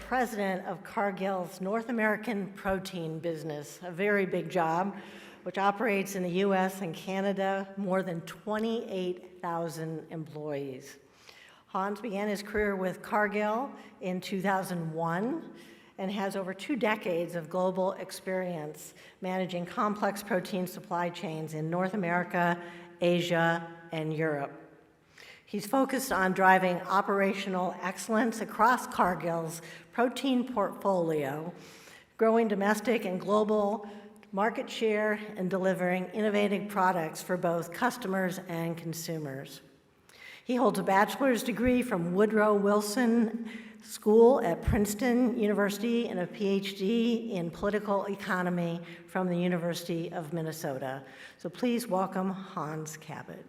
president of Cargill's North American protein business, a very big job, which operates in the US and Canada, more than 28,000 employees. Hans began his career with Cargill in 2001 and has over 2 decades of global experience managing complex protein supply chains in North America, Asia, and Europe. He's focused on driving operational excellence across Cargill's protein portfolio, growing domestic and global market share, and delivering innovative products for both customers and consumers. He holds a bachelor's degree from Woodrow Wilson School at Princeton University and a PhD in political economy from the University of Minnesota. So please welcome Hans Kabat.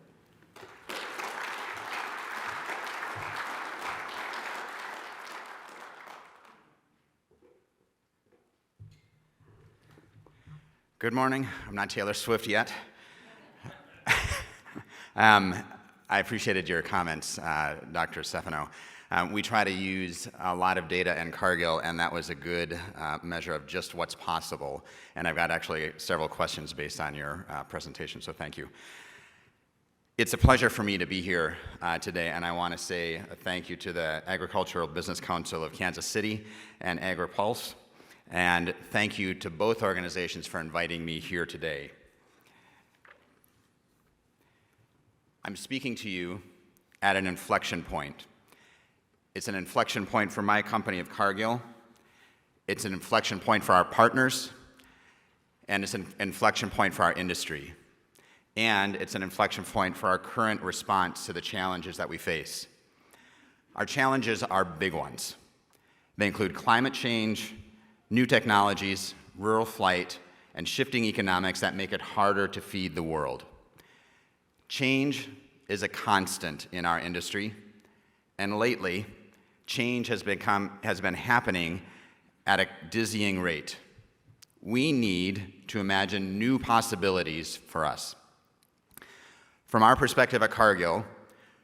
Good morning. I'm not Taylor Swift yet. I appreciated your comments, Dr. Stefano. We try to use a lot of data in Cargill, and that was a good measure of just what's possible. And I've got actually several questions based on your presentation, so thank you. It's a pleasure for me to be here today, and I want to say a thank you to the Agricultural Business Council of Kansas City and Agri-Pulse. And thank you to both organizations for inviting me here today. I'm speaking to you at an inflection point. It's an inflection point for my company of Cargill. It's an inflection point for our partners. And it's an inflection point for our industry. And it's an inflection point for our current response to the challenges that we face. Our challenges are big ones. They include climate change, new technologies, rural flight, and shifting economics that make it harder to feed the world. Change is a constant in our industry, and lately, change has been happening at a dizzying rate. We need to imagine new possibilities for us. From our perspective at Cargill,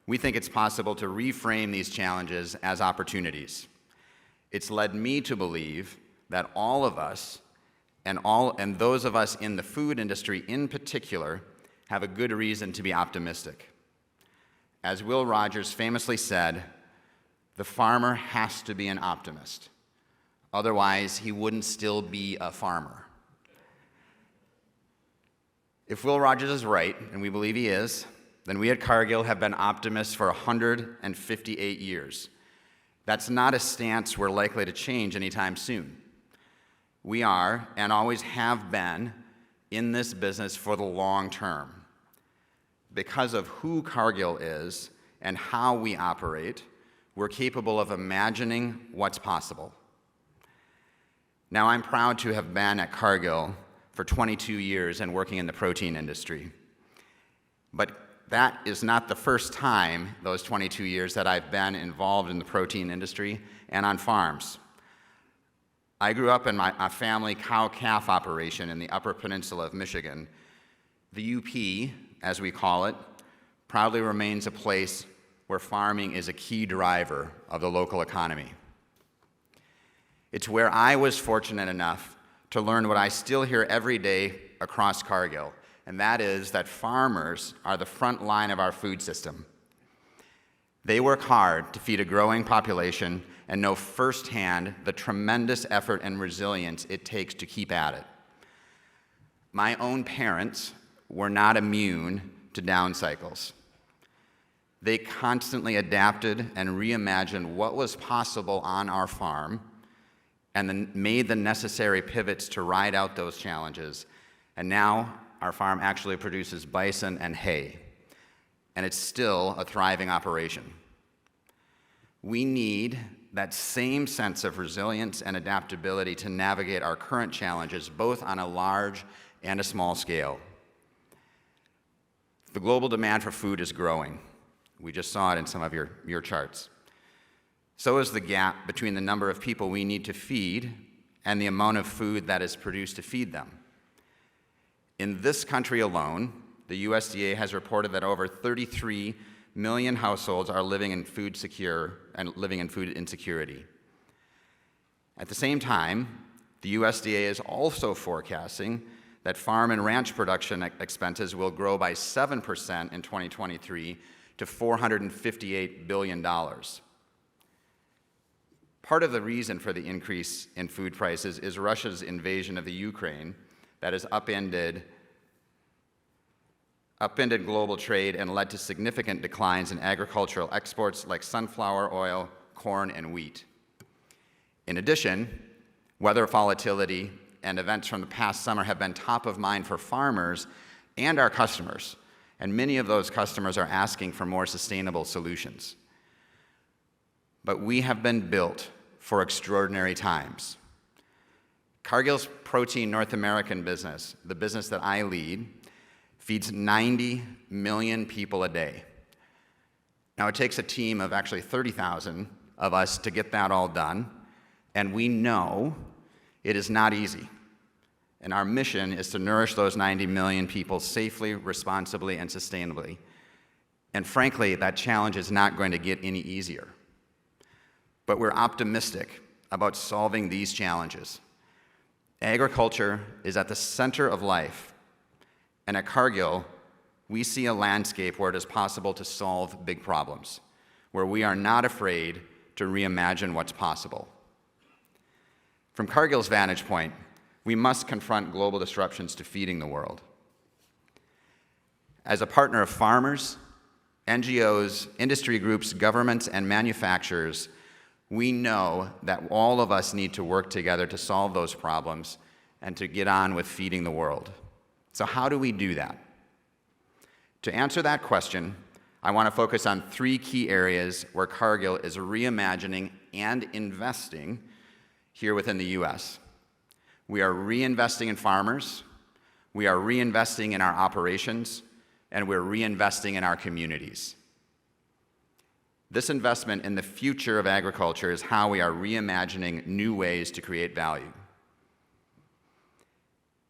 we think it's possible to reframe these challenges as opportunities. It's led me to believe that all of us, and those of us in the food industry in particular, have a good reason to be optimistic. As Will Rogers famously said, the farmer has to be an optimist. Otherwise, he wouldn't still be a farmer. If Will Rogers is right, and we believe he is, then we at Cargill have been optimists for 158 years. That's not a stance we're likely to change anytime soon. We are, and always have been, in this business for the long term. Because of who Cargill is and how we operate, we're capable of imagining what's possible. Now, I'm proud to have been at Cargill for 22 years and working in the protein industry. But that is not the first time, those 22 years, that I've been involved in the protein industry and on farms. I grew up in a family cow-calf operation in the Upper Peninsula of Michigan. The UP, as we call it, proudly remains a place where farming is a key driver of the local economy. It's where I was fortunate enough to learn what I still hear every day across Cargill, and that is that farmers are the front line of our food system. They work hard to feed a growing population and know firsthand the tremendous effort and resilience it takes to keep at it. My own parents were not immune to down cycles. They constantly adapted and reimagined what was possible on our farm and then made the necessary pivots to ride out those challenges. And now our farm actually produces bison and hay, and it's still a thriving operation. We need that same sense of resilience and adaptability to navigate our current challenges, both on a large and a small scale. The global demand for food is growing. We just saw it in some of your charts. So is the gap between the number of people we need to feed and the amount of food that is produced to feed them. In this country alone, the USDA has reported that over 33 million households are living in food insecurity. At the same time, the USDA is also forecasting that farm and ranch production expenses will grow by 7% in 2023 to $458 billion. Part of the reason for the increase in food prices is Russia's invasion of the Ukraine that has upended global trade and led to significant declines in agricultural exports like sunflower oil, corn, and wheat. In addition, weather volatility and events from the past summer have been top of mind for farmers and our customers, and many of those customers are asking for more sustainable solutions. But we have been built for extraordinary times. Cargill's Protein North American business, the business that I lead, feeds 90 million people a day. Now, it takes a team of actually 30,000 of us to get that all done, and we know it is not easy. And our mission is to nourish those 90 million people safely, responsibly, and sustainably. And frankly, that challenge is not going to get any easier. But we're optimistic about solving these challenges. Agriculture is at the center of life. And at Cargill, we see a landscape where it is possible to solve big problems, where we are not afraid to reimagine what's possible. From Cargill's vantage point, we must confront global disruptions to feeding the world. As a partner of farmers, NGOs, industry groups, governments, and manufacturers, we know that all of us need to work together to solve those problems and to get on with feeding the world. So how do we do that? To answer that question, I want to focus on 3 key areas where Cargill is reimagining and investing here within the U.S. We are reinvesting in farmers, we are reinvesting in our operations, and we're reinvesting in our communities. This investment in the future of agriculture is how we are reimagining new ways to create value.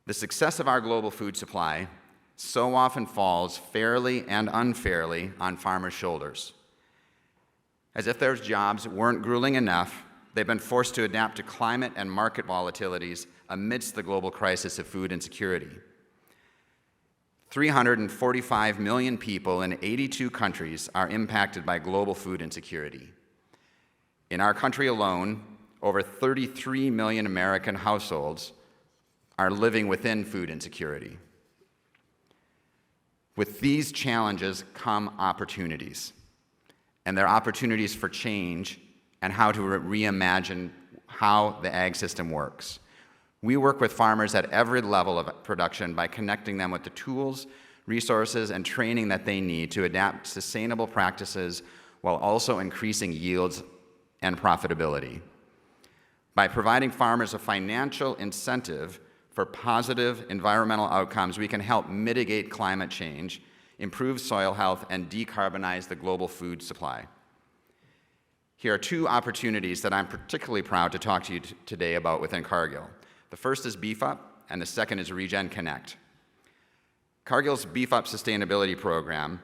The success of our global food supply so often falls fairly and unfairly on farmers' shoulders. As if their jobs weren't grueling enough, they've been forced to adapt to climate and market volatilities amidst the global crisis of food insecurity. 345 million people in 82 countries are impacted by global food insecurity. In our country alone, over 33 million American households are living within food insecurity. With these challenges come opportunities, and they're opportunities for change and how to reimagine how the ag system works. We work with farmers at every level of production by connecting them with the tools, resources, and training that they need to adapt sustainable practices while also increasing yields and profitability. By providing farmers a financial incentive for positive environmental outcomes, we can help mitigate climate change, improve soil health, and decarbonize the global food supply. Here are 2 opportunities that I'm particularly proud to talk to you today about within Cargill. The first is Beef Up, and the second is Regen Connect. Cargill's Beef Up sustainability program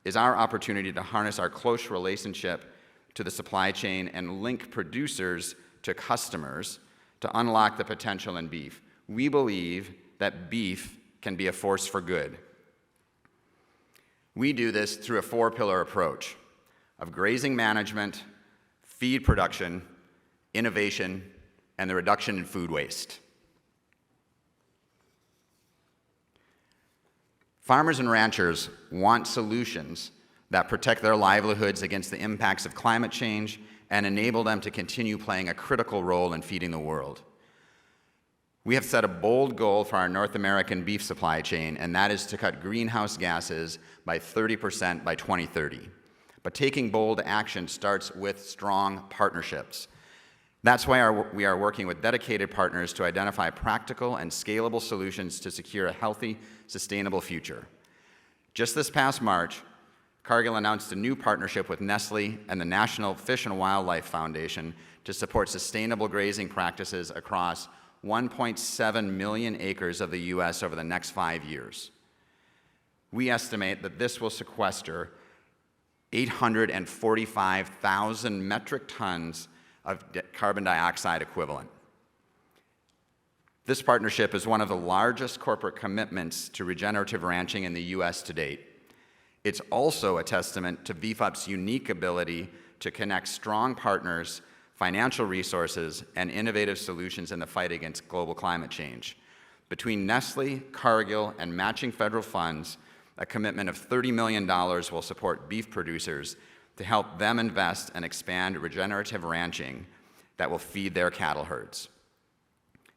is our opportunity to harness our close relationship to the supply chain and link producers to customers to unlock the potential in beef. We believe that beef can be a force for good. We do this through a 4-pillar approach of grazing management, feed production, innovation, and the reduction in food waste. Farmers and ranchers want solutions that protect their livelihoods against the impacts of climate change and enable them to continue playing a critical role in feeding the world. We have set a bold goal for our North American beef supply chain, and that is to cut greenhouse gases by 30% by 2030. But taking bold action starts with strong partnerships. That's why we are working with dedicated partners to identify practical and scalable solutions to secure a healthy, sustainable future. Just this past March, Cargill announced a new partnership with Nestle and the National Fish and Wildlife Foundation to support sustainable grazing practices across 1.7 million acres of the U.S. over the next 5 years. We estimate that this will sequester 845,000 metric tons of carbon dioxide equivalent. This partnership is one of the largest corporate commitments to regenerative ranching in the U.S. to date. It's also a testament to VFUP's unique ability to connect strong partners, financial resources, and innovative solutions in the fight against global climate change. Between Nestle, Cargill, and matching federal funds, a commitment of $30 million will support beef producers to help them invest and expand regenerative ranching that will feed their cattle herds.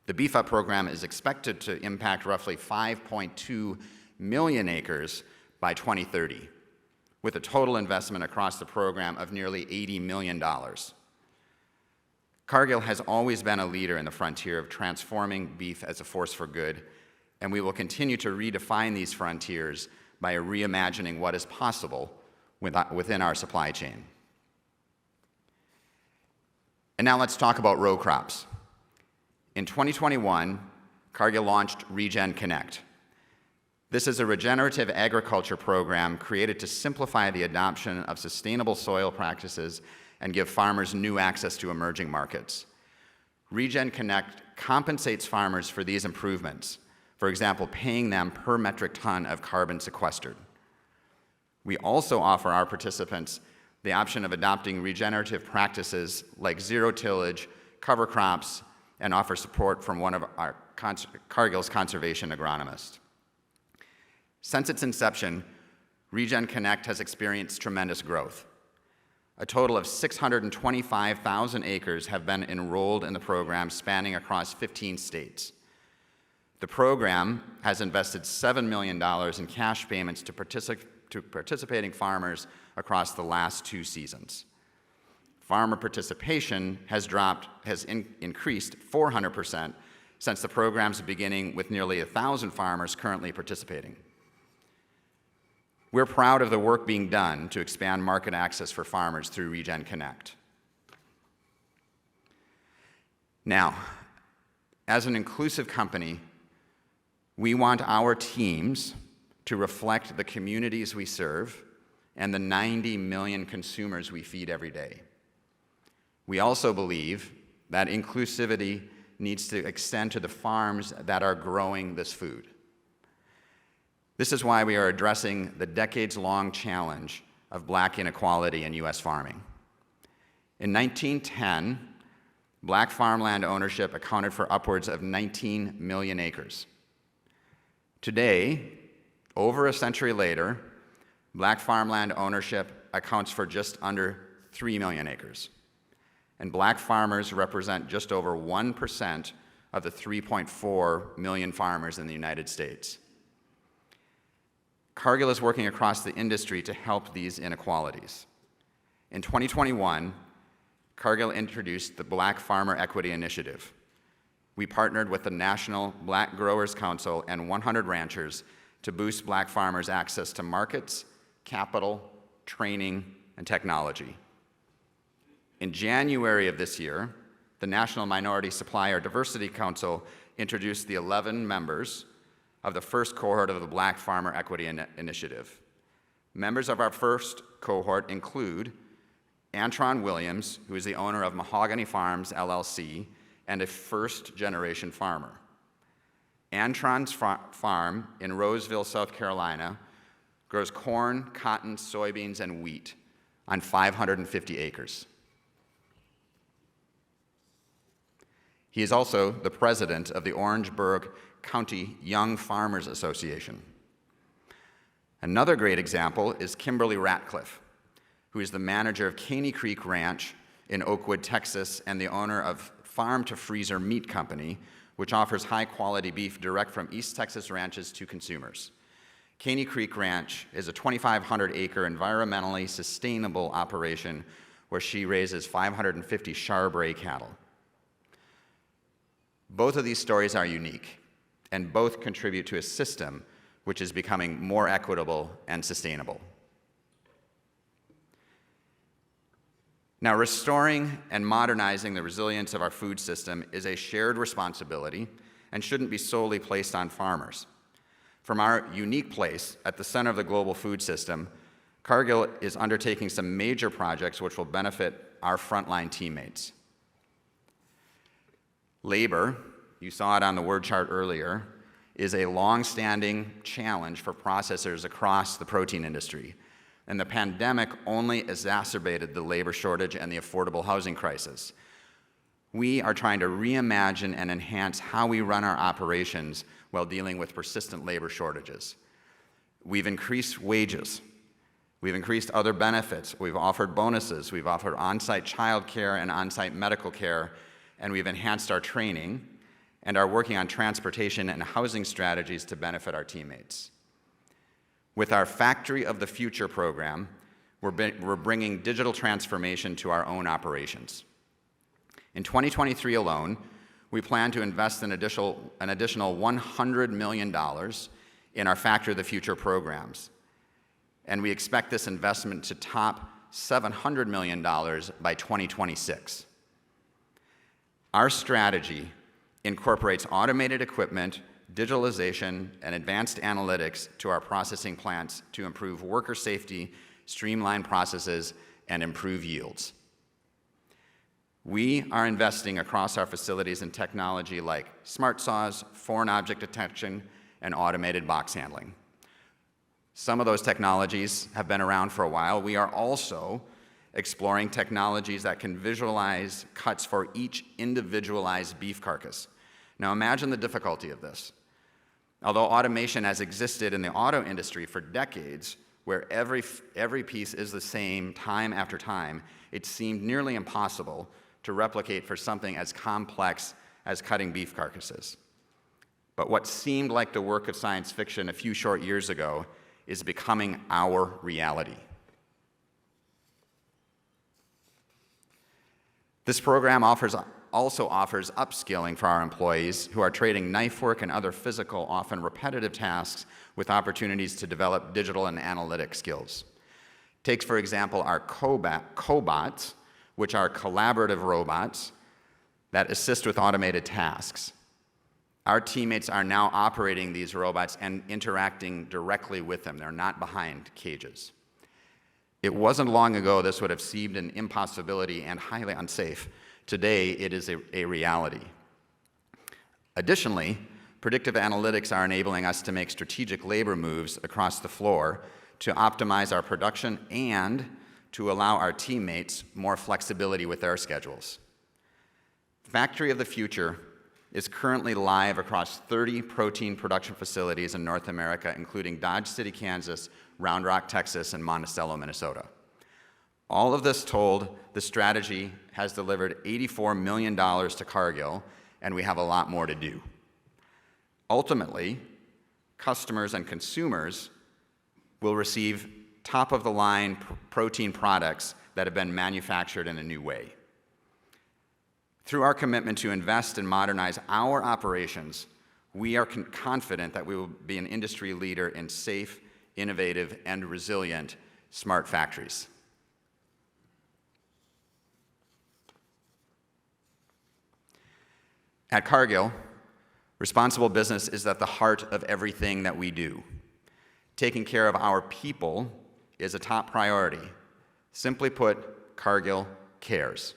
The Beef Up program is expected to impact roughly 5.2 million acres by 2030, with a total investment across the program of nearly $80 million. Cargill has always been a leader in the frontier of transforming beef as a force for good, and we will continue to redefine these frontiers by reimagining what is possible within our supply chain. And now let's talk about row crops. In 2021, Cargill launched Regen Connect. This is a regenerative agriculture program created to simplify the adoption of sustainable soil practices and give farmers new access to emerging markets. Regen Connect compensates farmers for these improvements, for example, paying them per metric ton of carbon sequestered. We also offer our participants the option of adopting regenerative practices like zero tillage, cover crops, and offer support from one of our Cargill's conservation agronomists. Since its inception, Regen Connect has experienced tremendous growth. A total of 625,000 acres have been enrolled in the program, spanning across 15 states. The program has invested $7 million in cash payments to participating farmers across the last 2 seasons. Farmer participation has increased 400% since the program's beginning, with nearly 1,000 farmers currently participating. We're proud of the work being done to expand market access for farmers through Regen Connect. Now, as an inclusive company, we want our teams to reflect the communities we serve and the 90 million consumers we feed every day. We also believe that inclusivity needs to extend to the farms that are growing this food. This is why we are addressing the decades-long challenge of Black inequality in U.S. farming. In 1910, Black farmland ownership accounted for upwards of 19 million acres. Today, over a century later, Black farmland ownership accounts for just under 3 million acres. And Black farmers represent just over 1% of the 3.4 million farmers in the United States. Cargill is working across the industry to help these inequalities. In 2021, Cargill introduced the Black Farmer Equity Initiative. We partnered with the National Black Growers Council and 100 ranchers to boost Black farmers' access to markets, capital, training, and technology. In January of this year, the National Minority Supplier Diversity Council introduced the 11 members of the first cohort of the Black Farmer Equity Initiative. Members of our first cohort include Antron Williams, who is the owner of Mahogany Farms, LLC, and a first-generation farmer. Antron's farm in Roseville, South Carolina, grows corn, cotton, soybeans, and wheat on 550 acres. He is also the president of the Orangeburg County Young Farmers Association. Another great example is Kimberly Ratcliffe, who is the manager of Caney Creek Ranch in Oakwood, Texas, and the owner of Farm to Freezer Meat Company, which offers high-quality beef direct from East Texas ranches to consumers. Caney Creek Ranch is a 2,500-acre environmentally sustainable operation where she raises 550 Charbray cattle. Both of these stories are unique, and both contribute to a system which is becoming more equitable and sustainable. Now, restoring and modernizing the resilience of our food system is a shared responsibility and shouldn't be solely placed on farmers. From our unique place at the center of the global food system, Cargill is undertaking some major projects which will benefit our frontline teammates. Labor you saw it on the word chart earlier, is a long-standing challenge for processors across the protein industry. And the pandemic only exacerbated the labor shortage and the affordable housing crisis. We are trying to reimagine and enhance how we run our operations while dealing with persistent labor shortages. We've increased wages. We've increased other benefits. We've offered bonuses. We've offered on-site child care and on-site medical care, and we've enhanced our training and are working on transportation and housing strategies to benefit our teammates. With our Factory of the Future program, we're bringing digital transformation to our own operations. In 2023 alone, we plan to invest an additional $100 million in our Factory of the Future programs, and we expect this investment to top $700 million by 2026. Our strategy incorporates automated equipment, digitalization, and advanced analytics to our processing plants to improve worker safety, streamline processes, and improve yields. We are investing across our facilities in technology like smart saws, foreign object detection, and automated box handling. Some of those technologies have been around for a while. We are also exploring technologies that can visualize cuts for each individualized beef carcass. Now imagine the difficulty of this. Although automation has existed in the auto industry for decades, where every piece is the same time after time, it seemed nearly impossible to replicate for something as complex as cutting beef carcasses. But what seemed like the work of science fiction a few short years ago is becoming our reality. This program also offers upskilling for our employees who are trading knife work and other physical, often repetitive tasks with opportunities to develop digital and analytic skills. Take, for example, our cobots, which are collaborative robots that assist with automated tasks. Our teammates are now operating these robots and interacting directly with them. They're not behind cages. It wasn't long ago this would have seemed an impossibility and highly unsafe. Today, it is a reality. Additionally, predictive analytics are enabling us to make strategic labor moves across the floor to optimize our production and to allow our teammates more flexibility with their schedules. Factory of the Future is currently live across 30 protein production facilities in North America, including Dodge City, Kansas, Round Rock, Texas, and Monticello, Minnesota. All of this told, the strategy has delivered $84 million to Cargill, and we have a lot more to do. Ultimately, customers and consumers will receive top-of-the-line protein products that have been manufactured in a new way. Through our commitment to invest and modernize our operations, we are confident that we will be an industry leader in safe, innovative, and resilient smart factories. At Cargill, responsible business is at the heart of everything that we do. Taking care of our people is a top priority. Simply put, Cargill cares.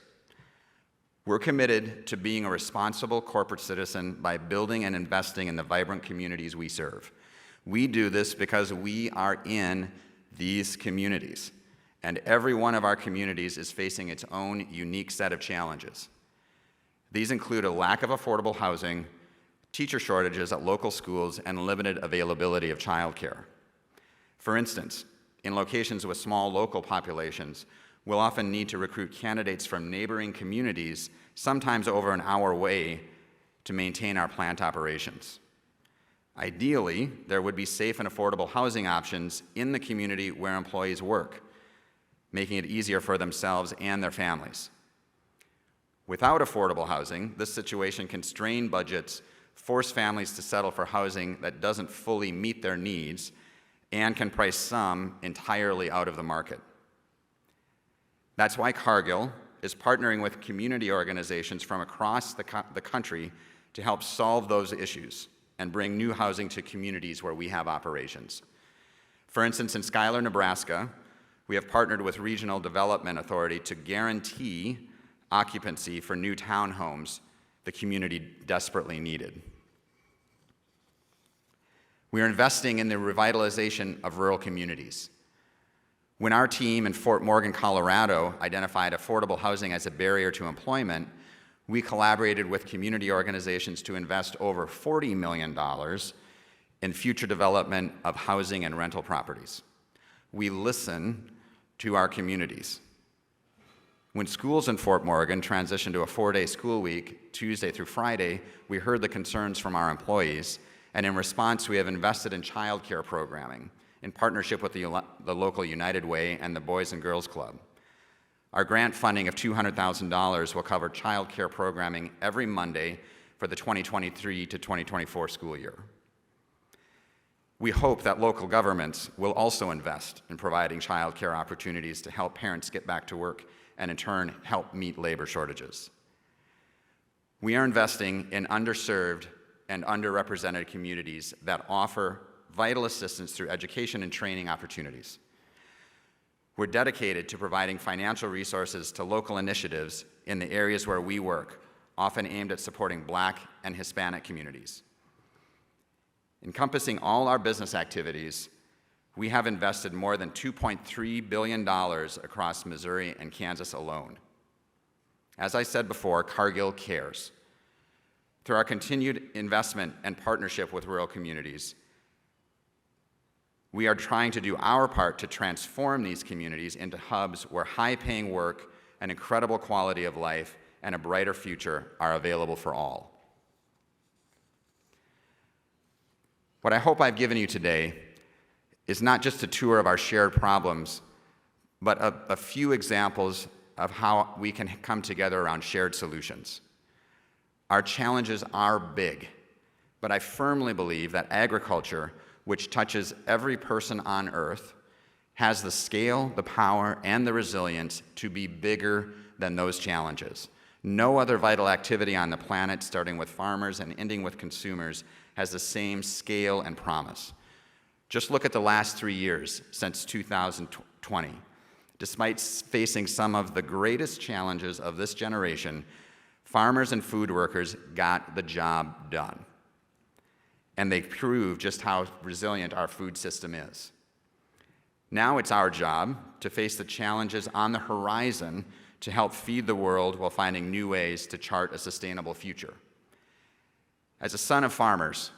We're committed to being a responsible corporate citizen by building and investing in the vibrant communities we serve. We do this because we are in these communities, and every one of our communities is facing its own unique set of challenges. These include a lack of affordable housing, teacher shortages at local schools, and limited availability of childcare. For instance, in locations with small local populations, we'll often need to recruit candidates from neighboring communities, sometimes over an hour away, to maintain our plant operations. Ideally, there would be safe and affordable housing options in the community where employees work, making it easier for themselves and their families. Without affordable housing, this situation can strain budgets, force families to settle for housing that doesn't fully meet their needs, and can price some entirely out of the market. That's why Cargill is partnering with community organizations from across the country to help solve those issues and bring new housing to communities where we have operations. For instance, in Schuyler, Nebraska, we have partnered with Regional Development Authority to guarantee occupancy for new townhomes the community desperately needed. We are investing in the revitalization of rural communities. When our team in Fort Morgan, Colorado, identified affordable housing as a barrier to employment, we collaborated with community organizations to invest over $40 million in future development of housing and rental properties. We listen to our communities. When schools in Fort Morgan transitioned to a 4-day school week, Tuesday through Friday, we heard the concerns from our employees, and in response, we have invested in childcare programming in partnership with the local United Way and the Boys and Girls Club. Our grant funding of $200,000 will cover childcare programming every Monday for the 2023 to 2024 school year. We hope that local governments will also invest in providing childcare opportunities to help parents get back to work and in turn help meet labor shortages. We are investing in underserved and underrepresented communities that offer vital assistance through education and training opportunities. We're dedicated to providing financial resources to local initiatives in the areas where we work, often aimed at supporting Black and Hispanic communities. Encompassing all our business activities, we have invested more than $2.3 billion across Missouri and Kansas alone. As I said before, Cargill cares. Through our continued investment and partnership with rural communities, we are trying to do our part to transform these communities into hubs where high-paying work, an incredible quality of life, and a brighter future are available for all. What I hope I've given you today is not just a tour of our shared problems, but a few examples of how we can come together around shared solutions. Our challenges are big, but I firmly believe that agriculture, which touches every person on earth, has the scale, the power, and the resilience to be bigger than those challenges. No other vital activity on the planet, starting with farmers and ending with consumers, has the same scale and promise. Just look at the last 3 years since 2020. Despite facing some of the greatest challenges of this generation, farmers and food workers got the job done. And they proved just how resilient our food system is. Now it's our job to face the challenges on the horizon to help feed the world while finding new ways to chart a sustainable future. As a son of farmers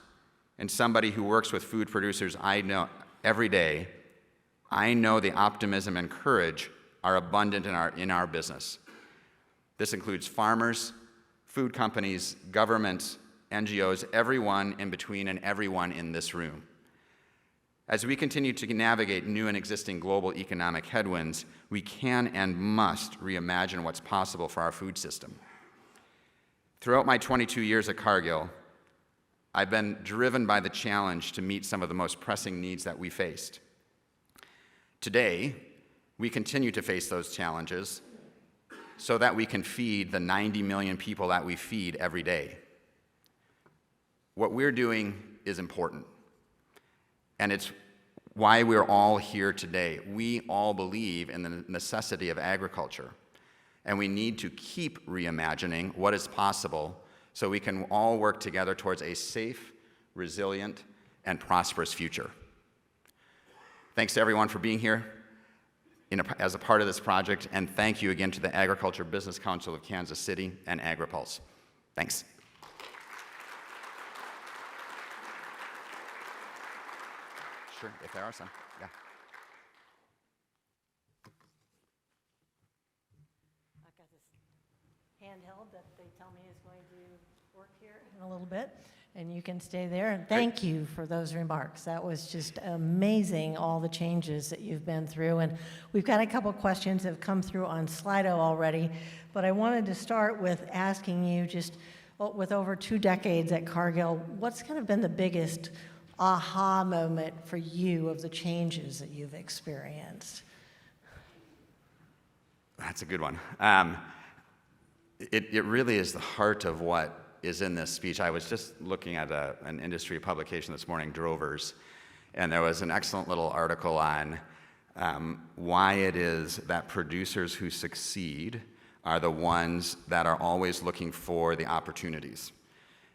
and somebody who works with food producers I know every day, I know the optimism and courage are abundant in our business. This includes farmers, food companies, governments, NGOs, everyone in between and everyone in this room. As we continue to navigate new and existing global economic headwinds, we can and must reimagine what's possible for our food system. Throughout my 22 years at Cargill, I've been driven by the challenge to meet some of the most pressing needs that we faced. Today, we continue to face those challenges so that we can feed the 90 million people that we feed every day. What we're doing is important, and it's why we're all here today. We all believe in the necessity of agriculture, and we need to keep reimagining what is possible so we can all work together towards a safe, resilient, and prosperous future. Thanks to everyone for being here as a part of this project, and thank you again to the Agriculture Business Council of Kansas City and Agri-Pulse. Thanks. Sure, if there are some, yeah. I've got this handheld that they tell me is going to work here in a little bit, and you can stay there. And thank you for those remarks. That was just amazing, all the changes that you've been through. And we've got a couple questions that have come through on Slido already, but I wanted to start with asking you, just with over 2 decades at Cargill, what's kind of been the biggest aha moment for you of the changes that you've experienced? That's a good one. It really is the heart of what is in this speech. I was just looking at an industry publication this morning, Drovers, and there was an excellent little article on why it is that producers who succeed are the ones that are always looking for the opportunities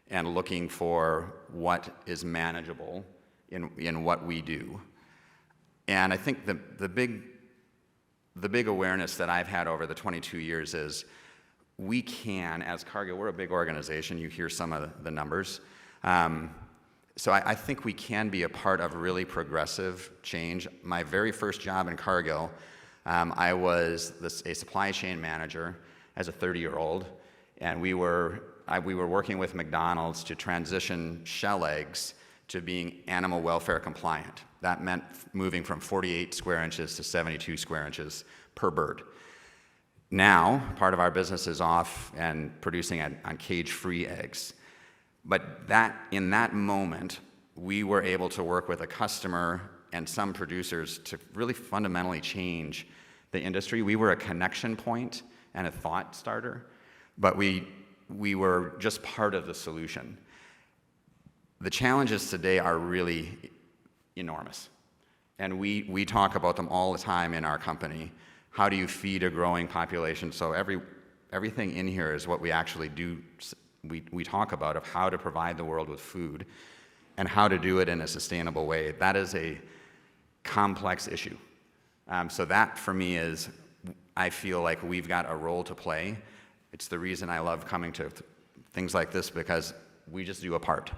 and looking for what is manageable in what we do. And I think the big awareness that I've had over the 22 years is we can, as Cargill, we're a big organization, you hear some of the numbers. So I think we can be a part of really progressive change. My very first job in Cargill, I was a supply chain manager as a 30-year-old, and we were working with McDonald's to transition shell eggs to being animal welfare compliant. That meant moving from 48 square inches to 72 square inches per bird. Now, part of our business is off and producing on cage-free eggs. But in that moment, we were able to work with a customer and some producers to really fundamentally change the industry. We were a connection point and a thought starter, but we were just part of the solution. The challenges today are really enormous, and we talk about them all the time in our company. How do you feed a growing population? So everything in here is what we actually do. We talk about of how to provide the world with food and how to do it in a sustainable way. That is a complex issue. So that, for me, is, I feel like we've got a role to play. It's the reason I love coming to things like this, because we just do a part,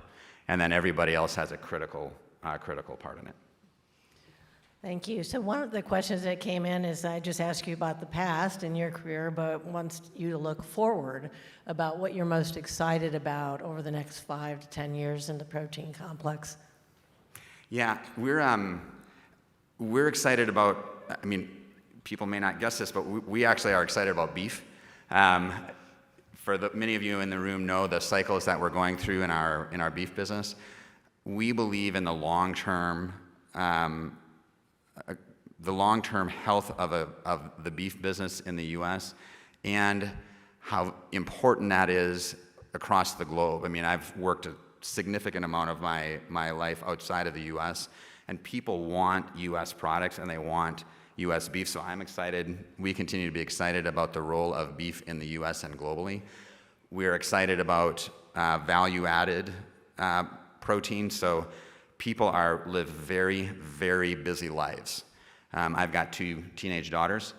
and then everybody else has a critical part in it. Thank you. So one of the questions that came in is, I just asked you about the past in your career, but wants you to look forward about what you're most excited about over the next 5 to 10 years in the protein complex. Yeah, we're excited about, I mean, people may not guess this, but we actually are excited about beef. Many of you in the room know the cycles that we're going through in our beef business. We believe in the long-term health of the beef business in the U.S. and how important that is across the globe. I mean, I've worked a significant amount of my life outside of the U.S., and people want U.S. products and they want U.S. beef, so I'm excited. We continue to be excited about the role of beef in the U.S. and globally. We're excited about value-added protein, so people live very, very busy lives. I've got 2 teenage daughters.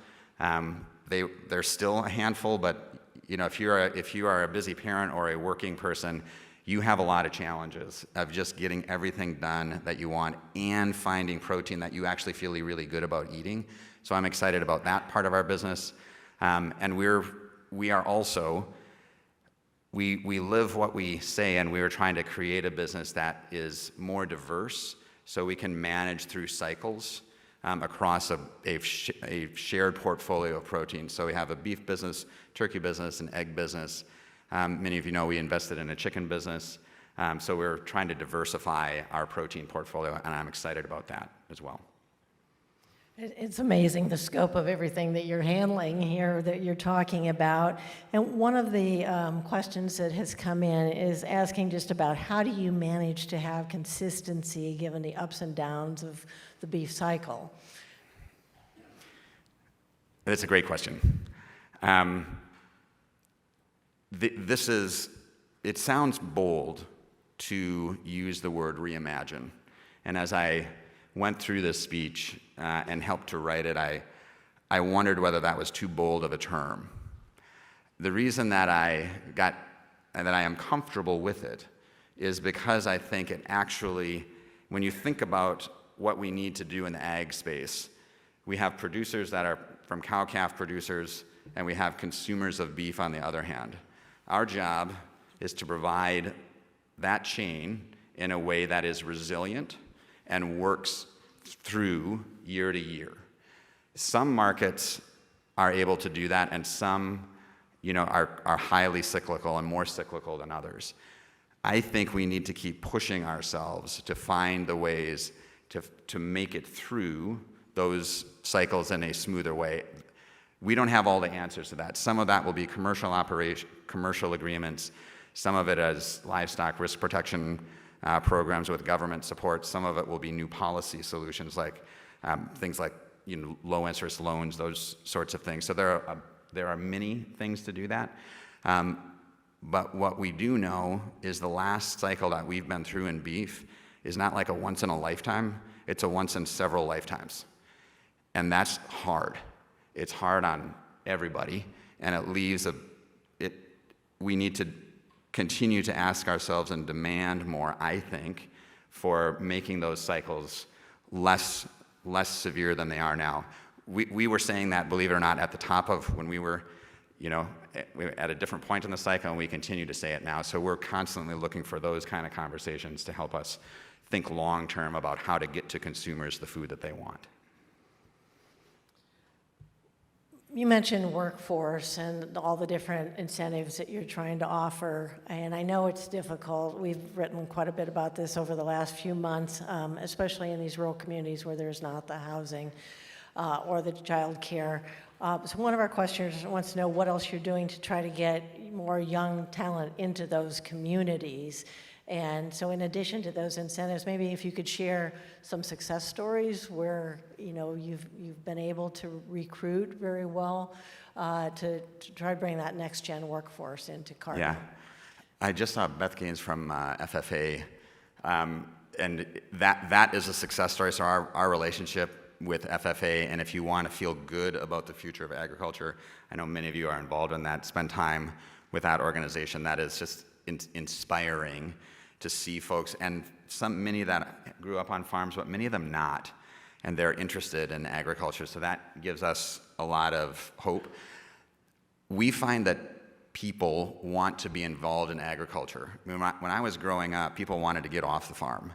They're still a handful, but if you are a busy parent or a working person, you have a lot of challenges of just getting everything done that you want and finding protein that you actually feel really good about eating. So I'm excited about that part of our business. And we are also, we live what we say, and we are trying to create a business that is more diverse so we can manage through cycles across a shared portfolio of proteins. So we have a beef business, turkey business, an egg business. Many of you know we invested in a chicken business. So we're trying to diversify our protein portfolio, and I'm excited about that as well. It's amazing the scope of everything that you're handling here, that you're talking about. And one of the questions that has come in is asking just about how do you manage to have consistency given the ups and downs of the beef cycle? That's a great question. It sounds bold to use the word reimagine. And as I went through this speech and helped to write it, I wondered whether that was too bold of a term. The reason that I am comfortable with it is because I think it actually, when you think about what we need to do in the ag space, we have producers that are from cow-calf producers, and we have consumers of beef on the other hand. Our job is to provide that chain in a way that is resilient and works through year to year. Some markets are able to do that, and some are highly cyclical and more cyclical than others. I think we need to keep pushing ourselves to find the ways to make it through those cycles in a smoother way. We don't have all the answers to that. Some of that will be commercial agreements. Some of it is livestock risk protection programs with government support. Some of it will be new policy solutions, like things like low interest loans, those sorts of things. So there are are many things to do that. But what we do know is the last cycle that we've been through in beef is not like a once in a lifetime, it's a once in several lifetimes. And that's hard. It's hard on everybody, and it leaves we need to continue to ask ourselves and demand more, I think, for making those cycles less severe than they are now. We were saying that, believe it or not, at the top of when we were, at a different point in the cycle, and we continue to say it now. So we're constantly looking for those kind of conversations to help us think long-term about how to get to consumers the food that they want. You mentioned workforce and all the different incentives that you're trying to offer, and I know it's difficult. We've written quite a bit about this over the last few months, especially in these rural communities where there's not the housing or the child care. So one of our questioners wants to know what else you're doing to try to get more young talent into those communities. And so in addition to those incentives, maybe if you could share some success stories where you've been able to recruit very well to try to bring that next gen workforce into Cargill. Yeah, I just saw Beth Gaines from FFA, and that is a success story. So our relationship with FFA, and if you want to feel good about the future of agriculture, I know many of you are involved in that, spend time with that organization. That is just inspiring to see folks, and many that grew up on farms, but many of them not, and they're interested in agriculture, so that gives us a lot of hope. We find that people want to be involved in agriculture. I mean, when I was growing up, people wanted to get off the farm.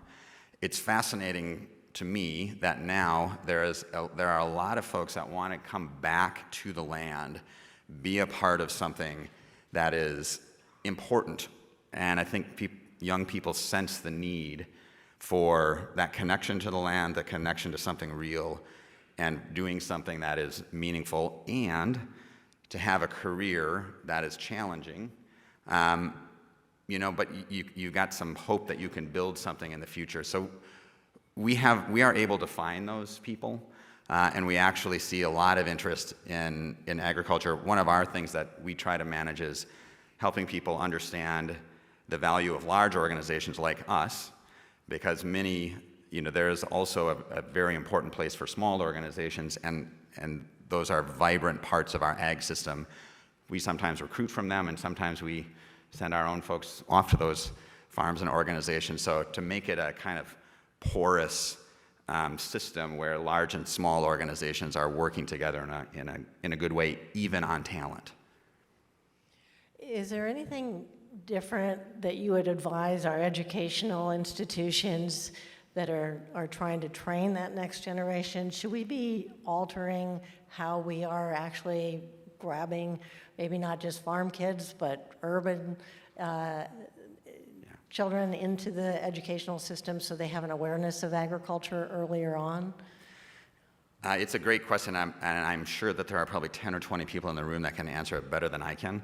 It's fascinating to me that now there are a lot of folks that want to come back to the land, be a part of something that is important, and I think young people sense the need for that connection to the land, the connection to something real, and doing something that is meaningful, and to have a career that is challenging, but you got some hope that you can build something in the future. So we are able to find those people, and we actually see a lot of interest in agriculture. One of our things that we try to manage is helping people understand the value of large organizations like us, because there is also a very important place for small organizations, and those are vibrant parts of our ag system. We sometimes recruit from them, and sometimes we send our own folks off to those farms and organizations. So to make it a kind of porous system where large and small organizations are working together in a good way, even on talent. Is there anything different that you would advise our educational institutions that are trying to train that next generation? Should we be altering how we are actually grabbing maybe not just farm kids, but urban children into the educational system so they have an awareness of agriculture earlier on? It's a great question, and I'm sure that there are probably 10 or 20 people in the room that can answer it better than I can.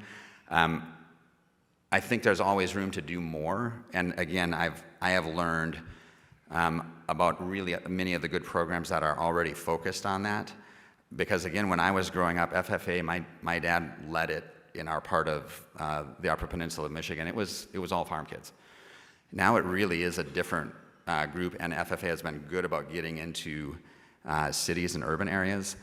I think there's always room to do more, and again, I have learned about really many of the good programs that are already focused on that, because again, when I was growing up, FFA, my dad led it in our part of the Upper Peninsula of Michigan. It was all farm kids. Now it really is a different group, and FFA has been good about getting into cities and urban areas.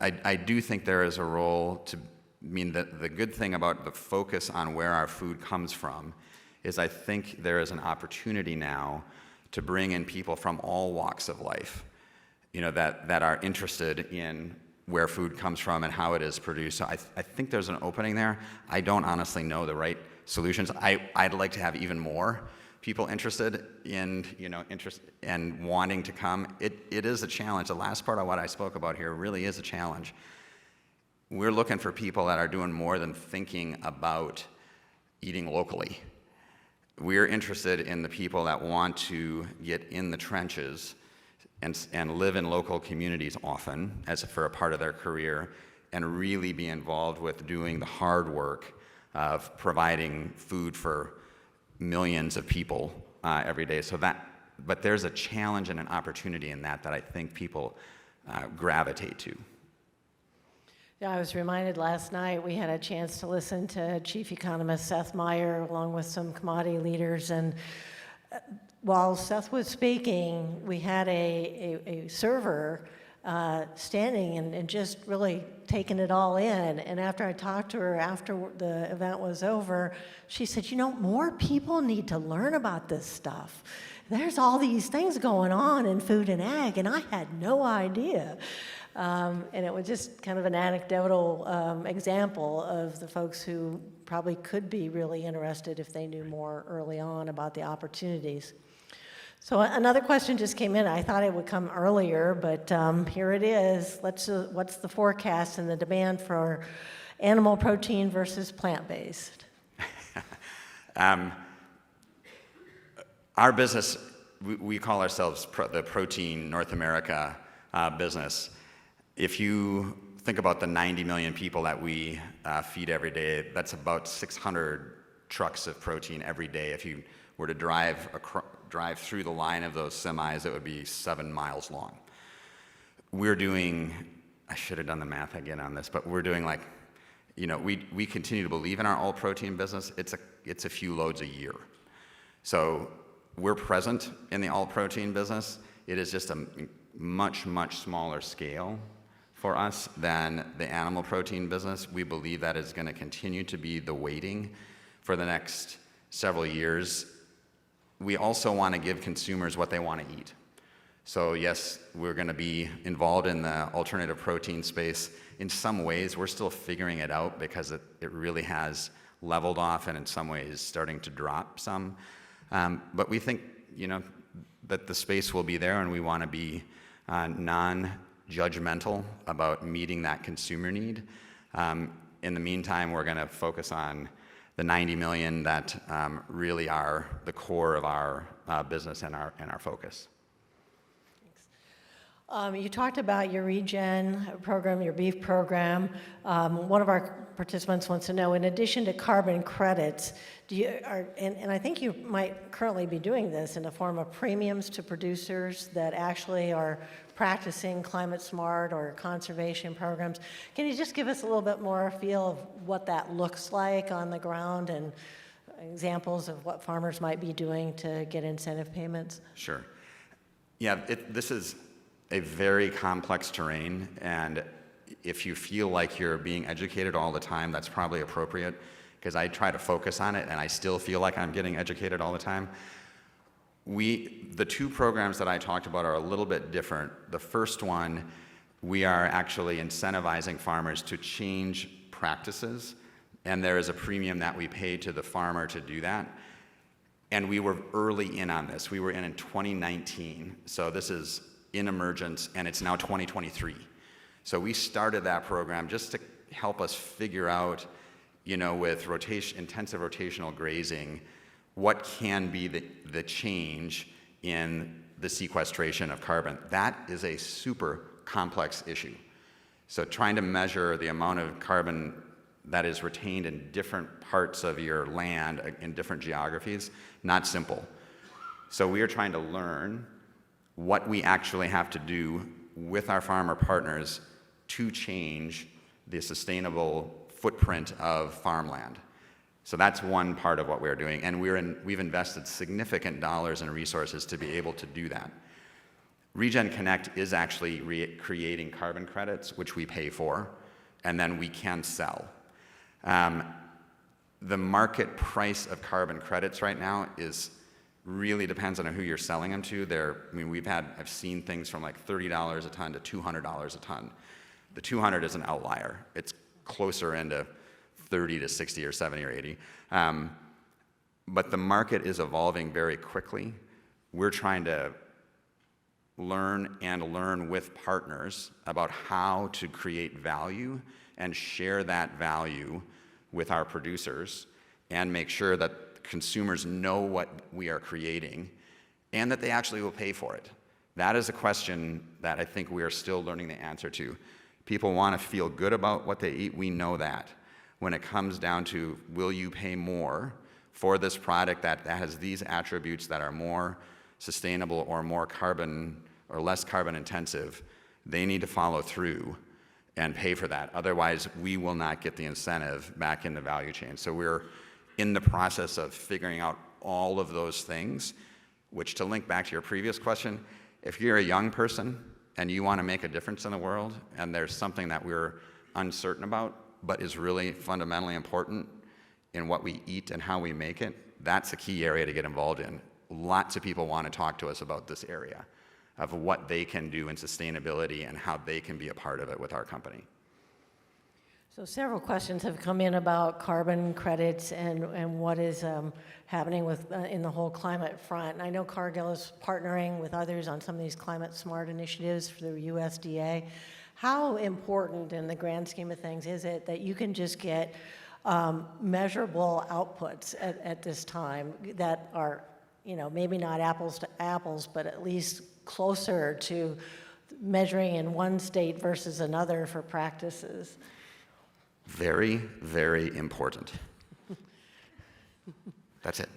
I do think there is a role the good thing about the focus on where our food comes from is I think there is an opportunity now to bring in people from all walks of life, that are interested in where food comes from and how it is produced. So I think there's an opening there. I don't honestly know the right solutions. I'd like to have even more people interested in, and wanting to come. It is a challenge. The last part of what I spoke about here really is a challenge. We're looking for people that are doing more than thinking about eating locally. We're interested in the people that want to get in the trenches and live in local communities often for a part of their career, and really be involved with doing the hard work of providing food for millions of people every day. But there's a challenge and an opportunity in that I think people gravitate to. Yeah, I was reminded last night, we had a chance to listen to Chief Economist Seth Meyer along with some commodity leaders, and while Seth was speaking, we had a server standing and just really taking it all in. And after I talked to her after the event was over, she said, more people need to learn about this stuff. There's all these things going on in food and ag, and I had no idea. And it was just kind of an anecdotal example of the folks who probably could be really interested if they knew more early on about the opportunities. So another question just came in. I thought it would come earlier, but here it is. What's the forecast and the demand for animal protein versus plant-based? Our business, we call ourselves the Protein North America business. If you think about the 90 million people that we feed every day, that's about 600 trucks of protein every day. If you were to drive through the line of those semis, it would be 7 miles long. We're doing, I should have done the math again on this, but we're doing we continue to believe in our all protein business. It's a few loads a year. So we're present in the all protein business. It is just a much, much smaller scale for us than the animal protein business. We believe that is going to continue to be the weighting for the next several years. We also want to give consumers what they want to eat. So yes, we're going to be involved in the alternative protein space. In some ways, we're still figuring it out because it really has leveled off and in some ways starting to drop some. But we think, that the space will be there, and we want to be non-judgmental about meeting that consumer need. In the meantime, we're going to focus on the 90 million that really are the core of our business and our focus. You talked about your regen program, your beef program. One of our participants wants to know, in addition to carbon credits, and I think you might currently be doing this in the form of premiums to producers that actually are practicing climate smart or conservation programs. Can you just give us a little bit more feel of what that looks like on the ground and examples of what farmers might be doing to get incentive payments? Sure. Yeah, this is a very complex terrain, and if you feel like you're being educated all the time, that's probably appropriate, because I try to focus on it and I still feel like I'm getting educated all the time. The two programs that I talked about are a little bit different. The first one, we are actually incentivizing farmers to change practices, and there is a premium that we pay to the farmer to do that. And we were early in on this. We were in 2019, so this is in emergence, and it's now 2023. So we started that program just to help us figure out, with intensive rotational grazing, what can be the change in the sequestration of carbon. That is a super complex issue. So trying to measure the amount of carbon that is retained in different parts of your land in different geographies, not simple. So we are trying to learn what we actually have to do with our farmer partners to change the sustainable footprint of farmland. So that's one part of what we're doing, and we've invested significant dollars and resources to be able to do that. Regen Connect is actually creating carbon credits, which we pay for, and then we can sell. The market price of carbon credits right now really depends on who you're selling them to. I've seen things from like $30 a ton to $200 a ton. The 200 is an outlier. It's closer into 30 to 60 or 70 or 80. But the market is evolving very quickly. We're trying to learn with partners about how to create value and share that value with our producers and make sure that consumers know what we are creating and that they actually will pay for it. That is a question that I think we are still learning the answer to. People want to feel good about what they eat. We know that. When it comes down to, will you pay more for this product that has these attributes that are more sustainable or more carbon or less carbon intensive, they need to follow through. and pay for that. Otherwise, we will not get the incentive back in the value chain. So we're in the process of figuring out all of those things, which, to link back to your previous question, if you're a young person and you want to make a difference in the world, and there's something that we're uncertain about, but is really fundamentally important in what we eat and how we make it, that's a key area to get involved in. Lots of people want to talk to us about this area of what they can do in sustainability and how they can be a part of it with our company. So several questions have come in about carbon credits and what is happening with in the whole climate front. And I know Cargill is partnering with others on some of these climate smart initiatives for the USDA. How important in the grand scheme of things is it that you can just get measurable outputs at this time that are, you know, maybe not apples to apples, but at least closer to measuring in one state versus another for practices? Very, very important. That's it.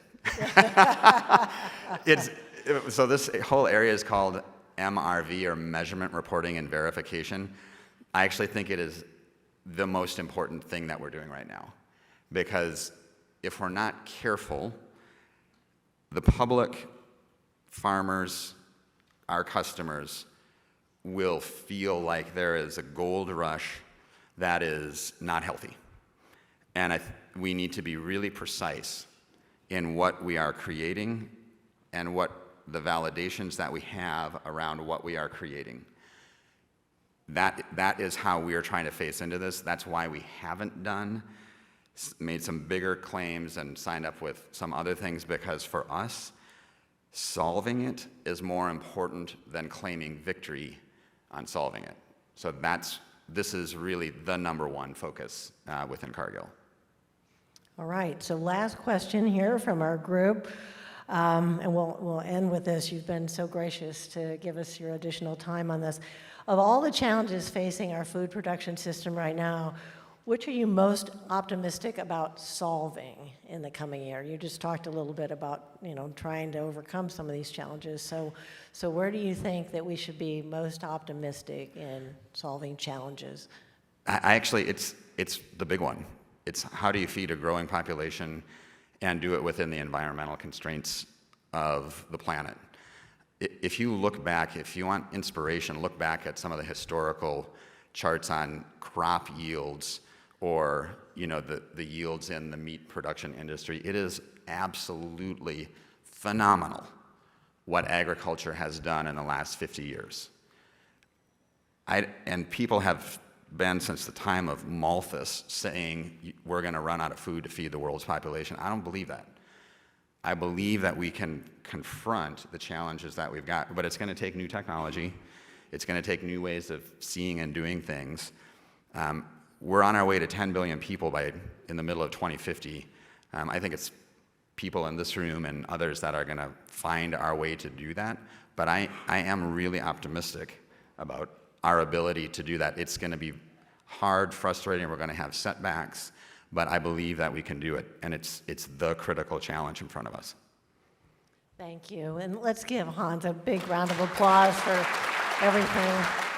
So this whole area is called MRV, or Measurement, Reporting, and Verification. I actually think it is the most important thing that we're doing right now, because if we're not careful, the public, farmers, our customers will feel like there is a gold rush that is not healthy. And we need to be really precise in what we are creating and what the validations that we have around what we are creating. That is how we are trying to face into this. That's why we haven't made some bigger claims and signed up with some other things, because for us, solving it is more important than claiming victory on solving it. So this is really the number one focus within Cargill. All right, so last question here from our group, and we'll end with this. You've been so gracious to give us your additional time on this. Of all the challenges facing our food production system right now, which are you most optimistic about solving in the coming year? You just talked a little bit about, you know, trying to overcome some of these challenges. So where do you think that we should be most optimistic in solving challenges? It's the big one. It's how do you feed a growing population and do it within the environmental constraints of the planet? If you look back, if you want inspiration, look back at some of the historical charts on crop yields, or, you know, the yields in the meat production industry. It is absolutely phenomenal what agriculture has done in the last 50 years. And people have been, since the time of Malthus, saying we're going to run out of food to feed the world's population. I don't believe that. I believe that we can confront the challenges that we've got, but it's going to take new technology. It's going to take new ways of seeing and doing things. We're on our way to 10 billion people in the middle of 2050. I think it's people in this room and others that are going to find our way to do that. But I am really optimistic about our ability to do that. It's going to be hard, frustrating. We're going to have setbacks, but I believe that we can do it. And it's the critical challenge in front of us. Thank you. And let's give Hans a big round of applause for everything.